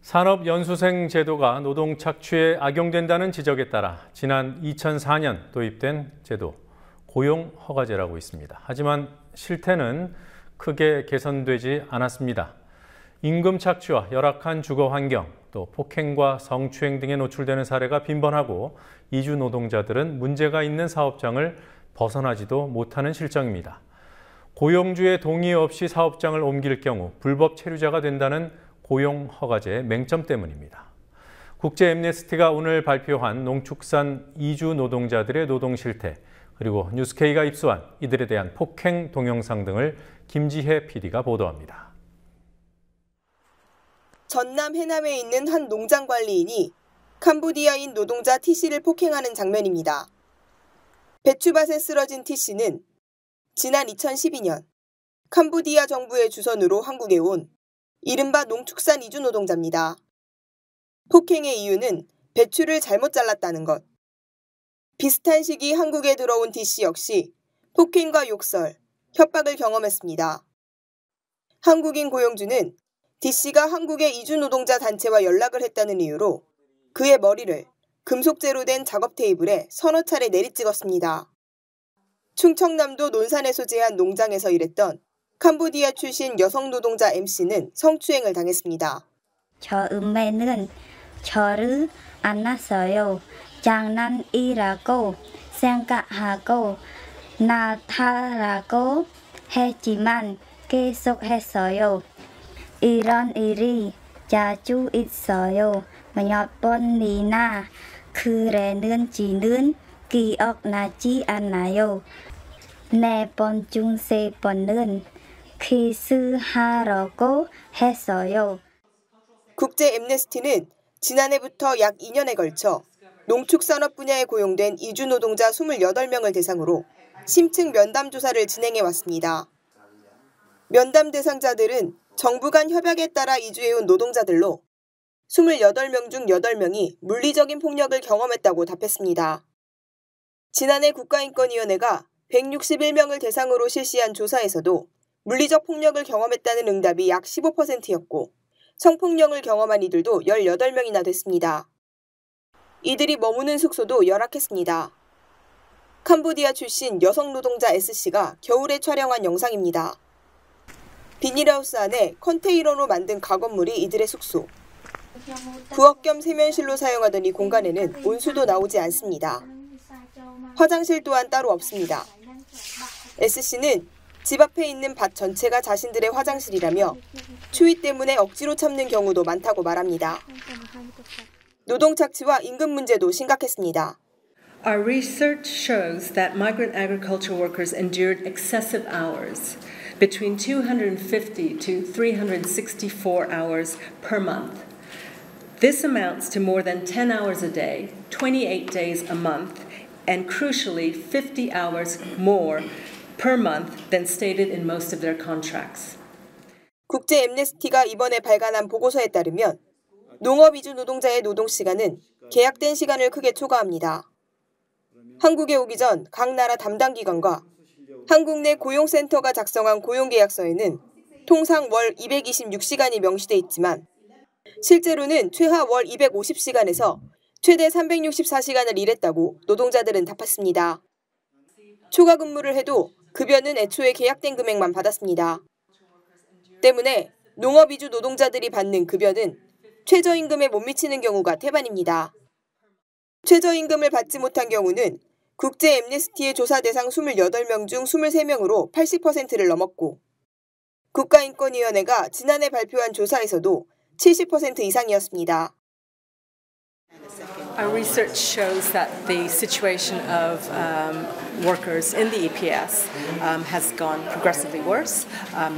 산업연수생 제도가 노동 착취에 악용된다는 지적에 따라 지난 2004년 도입된 제도, 고용허가제라고 있습니다. 하지만 실태는 크게 개선되지 않았습니다. 임금 착취와 열악한 주거 환경, 또 폭행과 성추행 등에 노출되는 사례가 빈번하고 이주 노동자들은 문제가 있는 사업장을 벗어나지도 못하는 실정입니다. 고용주의 동의 없이 사업장을 옮길 경우 불법 체류자가 된다는 고용허가제의 맹점 때문입니다. 국제 앰네스티가 오늘 발표한 농축산 이주 노동자들의 노동 실태, 그리고 뉴스K가 입수한 이들에 대한 폭행 동영상 등을 김지혜 PD가 보도합니다. 전남 해남에 있는 한 농장 관리인이 캄보디아인 노동자 T씨를 폭행하는 장면입니다. 배추밭에 쓰러진 T씨는 지난 2012년 캄보디아 정부의 주선으로 한국에 온 이른바 농축산 이주 노동자입니다. 폭행의 이유는 배추를 잘못 잘랐다는 것. 비슷한 시기 한국에 들어온 D씨 역시 폭행과 욕설, 협박을 경험했습니다. 한국인 고용주는 D씨가 한국의 이주 노동자 단체와 연락을 했다는 이유로 그의 머리를 금속재로 된 작업 테이블에 서너 차례 내리찍었습니다. 충청남도 논산에 소재한 농장에서 일했던 캄보디아 출신 여성 노동자 M씨는 성추행을 당했습니다. 처음에는 저를 안았어요. 장난이라고 생각하고 나타라고 했지만 계속했어요. 이런 일이 자주 있어요. 몇 번이나 그랬는지는 기억나지 않아요. 4번 중 3번은 키스하라고 했어요. 국제 앰네스티는 지난해부터 약 2년에 걸쳐 농축산업 분야에 고용된 이주 노동자 28명을 대상으로 심층 면담 조사를 진행해 왔습니다. 면담 대상자들은 정부 간 협약에 따라 이주해온 노동자들로 28명 중 8명이 물리적인 폭력을 경험했다고 답했습니다. 지난해 국가인권위원회가 161명을 대상으로 실시한 조사에서도 물리적 폭력을 경험했다는 응답이 약 15%였고 성폭력을 경험한 이들도 18명이나 됐습니다. 이들이 머무는 숙소도 열악했습니다. 캄보디아 출신 여성 노동자 S씨가 겨울에 촬영한 영상입니다. 비닐하우스 안에 컨테이너로 만든 가건물이 이들의 숙소. 부엌 겸 세면실로 사용하던 이 공간에는 온수도 나오지 않습니다. 화장실 또한 따로 없습니다. S씨는 집 앞에 있는 밭 전체가 자신들의 화장실이라며 추위 때문에 억지로 참는 경우도 많다고 말합니다. 노동 착취와 임금 문제도 심각했습니다. Our research shows that migrant agriculture workers endured excessive hours, between 250 to 364 hours per month. This amounts to more than 10 hours a day, 28 days a month, and crucially 50 hours more per month than stated in most of their contracts. 국제 앰네스티가 이번에 발간한 보고서에 따르면 농업 이주 노동자의 노동 시간은 계약된 시간을 크게 초과합니다. 한국에 오기 전 각 나라 담당 기관과 한국 내 고용센터가 작성한 고용계약서에는 통상 월 226시간이 명시돼 있지만 실제로는 최하 월 250시간에서 최대 364시간을 일했다고 노동자들은 답했습니다. 초과 근무를 해도 급여는 애초에 계약된 금액만 받았습니다. 때문에 농업 이주 노동자들이 받는 급여는 최저임금에 못 미치는 경우가 태반입니다. 최저임금을 받지 못한 경우는 국제 앰네스티의 조사 대상 28명 중 23명으로 80%를 넘었고 국가인권위원회가 지난해 발표한 조사에서도 70% 이상이었습니다. Our research shows that the situation of workers in the EPS has gone progressively worse,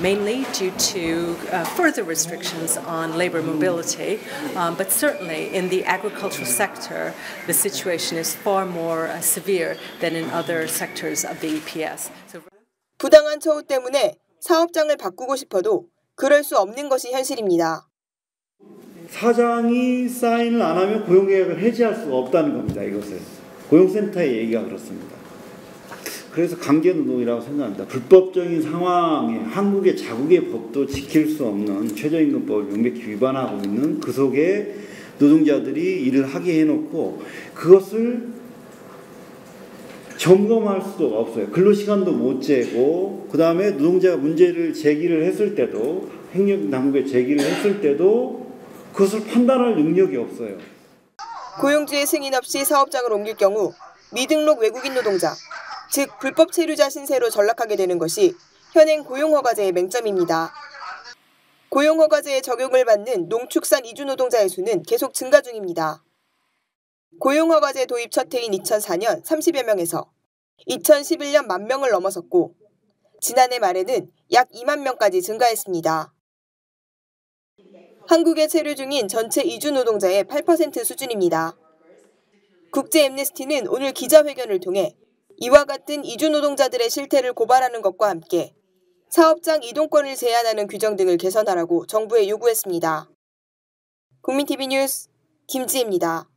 mainly due to further restrictions on labor mobility. But certainly in the agricultural sector, the situation is far more severe than in other sectors of the EPS. 부당한 처우 때문에 사업장을 바꾸고 싶어도 그럴 수 없는 것이 현실입니다. 사장이 사인을 안 하면 고용계약을 해지할 수가 없다는 겁니다. 이것은 고용센터의 얘기가 그렇습니다. 그래서 강제노동이라고 생각합니다. 불법적인 상황에 한국의 자국의 법도 지킬 수 없는 최저임금법을 명백히 위반하고 있는 그 속에 노동자들이 일을 하게 해놓고 그것을 점검할 수도 없어요. 근로시간도 못 재고 그 다음에 노동자가 문제를 제기를 했을 때도 행정당국에 제기를 했을 때도 그것을 판단할 능력이 없어요. 고용주의 승인 없이 사업장을 옮길 경우 미등록 외국인 노동자, 즉 불법 체류자 신세로 전락하게 되는 것이 현행 고용허가제의 맹점입니다. 고용허가제의 적용을 받는 농축산 이주 노동자의 수는 계속 증가 중입니다. 고용허가제 도입 첫 해인 2004년 30여 명에서 2011년 1만 명을 넘어섰고 지난해 말에는 약 2만 명까지 증가했습니다. 한국에 체류 중인 전체 이주 노동자의 8% 수준입니다. 국제 엠네스티는 오늘 기자회견을 통해 이와 같은 이주 노동자들의 실태를 고발하는 것과 함께 사업장 이동권을 제한하는 규정 등을 개선하라고 정부에 요구했습니다. 국민TV 뉴스 김지혜입니다.